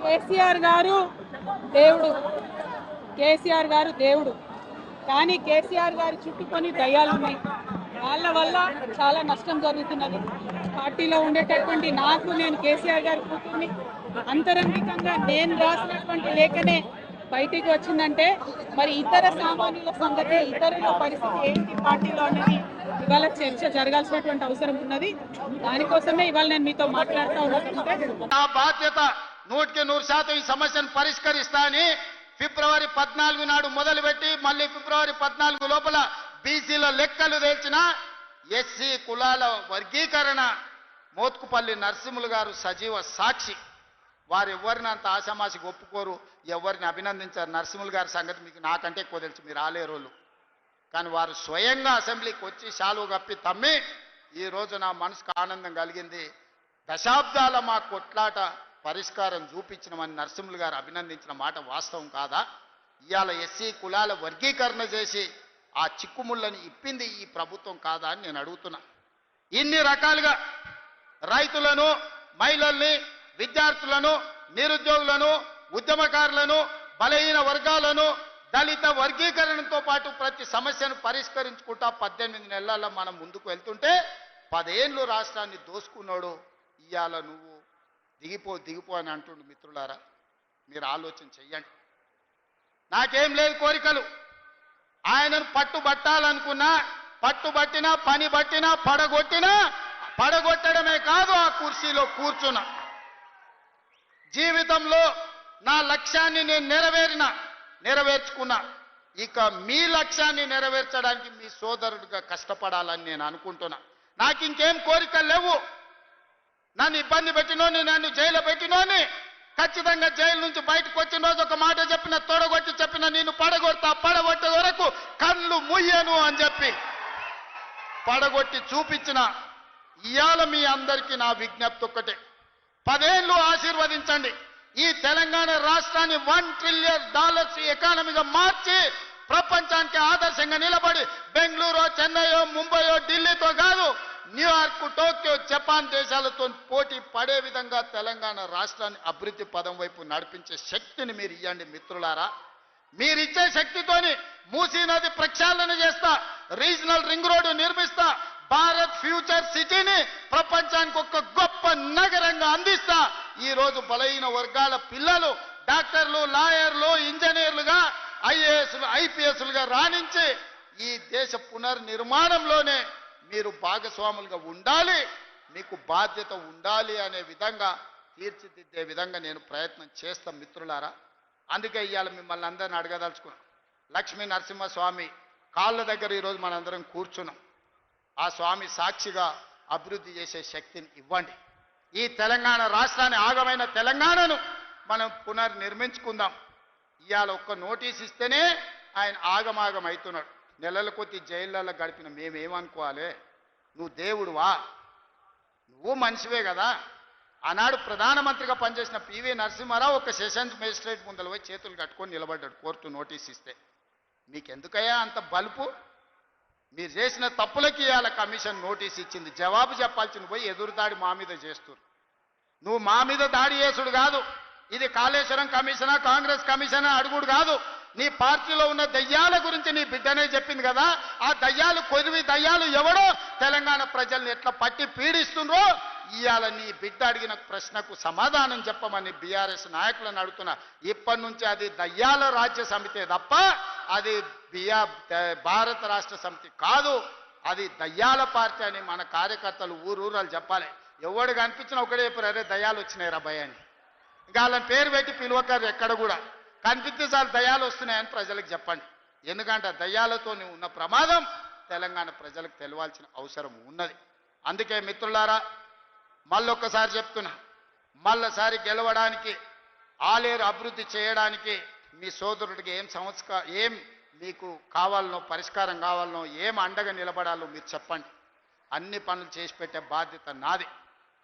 కేసీఆర్ గారు దేవుడు, కేసీఆర్ గారు దేవుడు. కానీ కేసీఆర్ గారి చుట్టూ కొన్ని దయ్యాలు ఉన్నాయి. వాళ్ళ వల్ల చాలా నష్టం జరుగుతున్నది. పార్టీలో ఉండేటటువంటి నాకు, నేను కేసీఆర్ గారి కూతుర్ని, అంతరంగికంగా నేను రాసినటువంటి లేఖనే బయటికి వచ్చిందంటే మరి ఇతర సామాన్యుల సంగతి, ఇతరుల పరిస్థితి ఏంటి పార్టీలో అనేది ఇవాళ చర్చ జరగాల్సినటువంటి అవసరం ఉన్నది. దానికోసమే ఇవాళ నేను మీతో మాట్లాడుతూ ఉన్నట్టుంటే నా బాధ్యత 100% ఈ సమస్యను పరిష్కరిస్తా అని ఫిబ్రవరి 14 నాడు మొదలుపెట్టి మళ్ళీ ఫిబ్రవరి 14 లోపల బీసీల లెక్కలు తేల్చిన ఎస్సీ కులాల వర్గీకరణ మోత్కుపల్లి నరసింహులు గారు సజీవ సాక్షి. వారు ఎవరిని అంత ఆశామాషికి ఒప్పుకోరు, ఎవరిని అభినందించారు. నరసింహులు గారి సంగతి మీకు నాకంటే ఎక్కువ తెలుసు, మీరు ఆలేరోళ్ళు. కానీ వారు స్వయంగా అసెంబ్లీకి వచ్చి శాలువ కప్పి తమ్మి ఈరోజు నా మనసుకు ఆనందం కలిగింది. దశాబ్దాల మా కొట్లాట పరిష్కారం చూపించినమని నరసింహులు గారు అభినందించిన మాట వాస్తవం కాదా? ఇవాళ ఎస్సీ కులాల వర్గీకరణ చేసి ఆ చిక్కుముళ్ళని ఇప్పింది ఈ ప్రభుత్వం కాదా అని నేను అడుగుతున్నా. ఇన్ని రకాలుగా రైతులను, మహిళల్ని, విద్యార్థులను, నిరుద్యోగులను, ఉద్యమకారులను, బలహీన వర్గాలను, దళిత వర్గీకరణతో పాటు ప్రతి సమస్యను పరిష్కరించుకుంటా 18 నెలల్లో మనం ముందుకు వెళ్తుంటే 10 ఏళ్ళు రాష్ట్రాన్ని దోసుకున్నాడు. ఇవాళ నువ్వు దిగిపో అని అంటుండు. మిత్రులారా, మీరు ఆలోచన చెయ్యండి. నాకేం లేదు కోరికలు. ఆయనను పట్టుబట్టాలనుకున్నా, పట్టుబట్టినా, పని బట్టినా, పడగొట్టడమే కాదు ఆ కుర్చీలో కూర్చున్నా. జీవితంలో నా లక్ష్యాన్ని నేను నెరవేర్చుకున్నా. ఇక మీ లక్ష్యాన్ని నెరవేర్చడానికి మీ సోదరుడిగా కష్టపడాలని నేను అనుకుంటున్నా. నాకు ఇంకేం కోరికలు లేవు. నన్ను ఇబ్బంది పెట్టినోని, నన్ను జైలు పెట్టినోని ఖచ్చితంగా జైలు నుంచి బయటకు వచ్చిన రోజు ఒక మాట చెప్పిన, తొడగొట్టి చెప్పిన, నేను పడగొట్టే వరకు కళ్ళు ముయ్యను అని చెప్పి పడగొట్టి చూపించిన. ఇవాళ మీ అందరికీ నా విజ్ఞప్తి ఒక్కటే, 10 ఏళ్ళు ఆశీర్వదించండి. ఈ తెలంగాణ రాష్ట్రాన్ని $1 ట్రిలియన్ ఎకానమీగా మార్చి ప్రపంచానికి ఆదర్శంగా నిలబడి బెంగళూరు, చెన్నైయో, ముంబైయో, ఢిల్లీతో కాదు, న్యూయార్క్, టోక్యో, జపాన్ దేశాలతో పోటీ పడే విధంగా తెలంగాణ రాష్ట్రాన్ని అభివృద్ధి పదం వైపు నడిపించే శక్తిని మీరు ఇవ్వండి మిత్రులారా. మీరిచ్చే శక్తితోని మూసీ నది ప్రక్షాళన చేస్తా, రీజనల్ రింగ్ రోడ్డు నిర్మిస్తా, భారత్ ఫ్యూచర్ సిటీని ప్రపంచానికి ఒక గొప్ప నగరంగా అందిస్తా. ఈ రోజు బలహీన వర్గాల పిల్లలు డాక్టర్లు, లాయర్లు, ఇంజనీర్లుగా, ఐఏఎస్లు, ఐపీఎస్లుగా రాణించి ఈ దేశ పునర్నిర్మాణంలోనే మీరు భాగస్వాములుగా ఉండాలి, మీకు బాధ్యత ఉండాలి అనే విధంగా తీర్చిదిద్దే విధంగా నేను ప్రయత్నం చేస్తాం మిత్రులారా. అందుకే ఇవాళ మిమ్మల్ని అందరిని అడగదలుచుకున్నాం. లక్ష్మీ నరసింహస్వామి కాళ్ళ దగ్గర ఈరోజు మనందరం కూర్చున్నాం. ఆ స్వామి సాక్షిగా అభివృద్ధి చేసే శక్తిని ఇవ్వండి. ఈ తెలంగాణ రాష్ట్రాన్ని, ఆగమైన తెలంగాణను మనం పునర్నిర్మించుకుందాం. ఇవాళ ఒక్క నోటీస్ ఇస్తేనే ఆయన ఆగమాగం అవుతున్నాడు. నెలల కొద్ది జైళ్ళల్లో గడిపిన మేమేమనుకోవాలి? నువ్వు దేవుడువా? నువ్వు మనిషివే కదా. ఆనాడు ప్రధానమంత్రిగా పనిచేసిన పివి నరసింహారావు ఒక సెషన్స్ మేజిస్ట్రేట్ ముందర పోయి చేతులు కట్టుకొని నిలబడ్డాడు కోర్టు నోటీస్ ఇస్తే. మీకెందుకయ్యా అంత బలుపు? మీరు చేసిన తప్పులకి ఇవాళ కమిషన్ నోటీస్ ఇచ్చింది. జవాబు చెప్పాల్సింది పోయి ఎదురుదాడి మా మీద చేస్తున్నారు. నువ్వు మా మీద దాడి చేసుడు కాదు, ఇది కాళేశ్వరం కమిషనా, కాంగ్రెస్ కమిషనా అడుగుడు కాదు. నీ పార్టీలో ఉన్న దయ్యాల గురించి నీ బిడ్డనే చెప్పింది కదా. ఆ దయ్యాలు, కొద్ది దయ్యాలు ఎవడో తెలంగాణ ప్రజల్ని ఎట్లా పట్టి పీడిస్తుండ్రో ఇవాళ నీ బిడ్డ అడిగిన ప్రశ్నకు సమాధానం చెప్పమని బీఆర్ఎస్ నాయకులను అడుగుతున్నా. ఇప్పటి నుంచి అది దయ్యాల రాజ్య సమితే తప్ప అది భారత రాష్ట్ర సమితి కాదు, అది దయ్యాల పార్టీ అని మన కార్యకర్తలు ఊరూరాలు చెప్పాలి. ఎవడు కనిపించినా ఒకటే చెప్పారు, అరే దయ్యాలు వచ్చినాయి రా భయ అని. ఇంకా వాళ్ళని పేరు పెట్టి పిలువకారు ఎక్కడ కూడా. కనిపిస్తే చాలు దయ్యాలు వస్తున్నాయని ప్రజలకు చెప్పండి. ఎందుకంటే దయ్యాలతో ఉన్న ప్రమాదం తెలంగాణ ప్రజలకు తెలవాల్సిన అవసరం ఉన్నది. అందుకే మిత్రులారా, మళ్ళొక్కసారి చెప్తున్నా, మళ్ళసారి గెలవడానికి, ఆలేరు అభివృద్ధి చేయడానికి మీ సోదరుడికి ఏం మీకు కావాలనో, పరిష్కారం కావాలనో, ఏం అండగా నిలబడాలో మీరు చెప్పండి. అన్ని పనులు చేసి పెట్టే బాధ్యత నాది.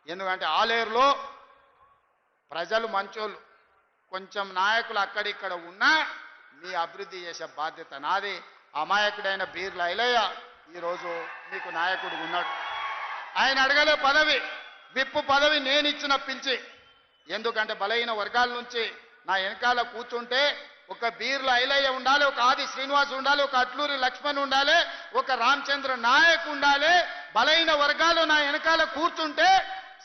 ఎందుకంటే ఆలేరులో ప్రజలు మంచోళ్ళు, కొంచెం నాయకులు అక్కడిక్కడ ఉన్నా మీ అభివృద్ధి చేసే బాధ్యత నాది. అమాయకుడైన బీర్ల ఐలయ్య ఈరోజు మీకు నాయకుడు ఉన్నాడు. ఆయన అడగలే పదవి, విప్పు పదవి నేను ఇచ్చిన పిలిచి. ఎందుకంటే బలహీన వర్గాల నుంచి నా వెనకాల కూర్చుంటే ఒక బీర్ల ఐలయ్య ఉండాలి, ఒక ఆది శ్రీనివాస్ ఉండాలి, ఒక అట్లూరి లక్ష్మణ్ ఉండాలి, ఒక రామచంద్ర నాయక్ ఉండాలి. బలహీన వర్గాలు నా వెనకాల కూర్చుంటే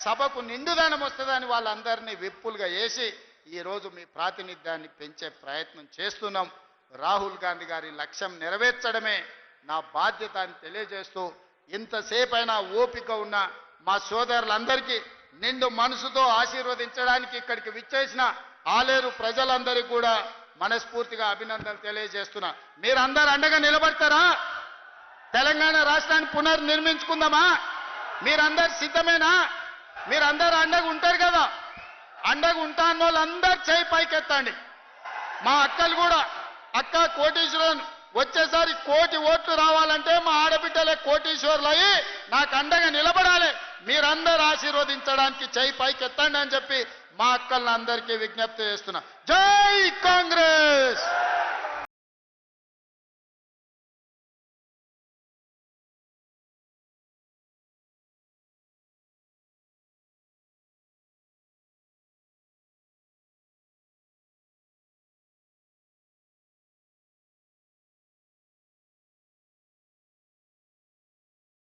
సభకు నిండుదనం వస్తుందని వాళ్ళందరినీ విప్పులుగా వేసి ఈరోజు మీ ప్రాతినిధ్యాన్ని పెంచే ప్రయత్నం చేస్తున్నాం. రాహుల్ గాంధీ గారి లక్ష్యం నెరవేర్చడమే నా బాధ్యత అని తెలియజేస్తూ, ఇంతసేపైనా ఓపిక ఉన్న మా సోదరులందరికీ నిండు మనసుతో ఆశీర్వదించడానికి ఇక్కడికి విచ్చేసిన ఆలేరు ప్రజలందరికీ కూడా మనస్ఫూర్తిగా అభినందనలు తెలియజేస్తున్నా. మీరందరూ అండగా నిలబడతారా? తెలంగాణ రాష్ట్రాన్ని పునర్నిర్మించుకుందామా? మీరందరు సిద్ధమేనా? మీరందరూ అండగా ఉంటారు కదా? అండగా ఉంటా అన్న వాళ్ళందరూ చేయి పైకెత్తండి. మా అక్కలు కూడా, అక్క కోటీశ్వరులను వచ్చేసారి 1 కోటి ఓట్లు రావాలంటే మా ఆడబిడ్డలే కోటీశ్వరులు అయ్యి నాకు అండగా నిలబడాలి. మీరందరూ ఆశీర్వదించడానికి చేయి పైకెత్తండి అని చెప్పి మా అక్కలందరికీ విజ్ఞప్తి చేస్తున్నా. జై కాంగ్రెస్.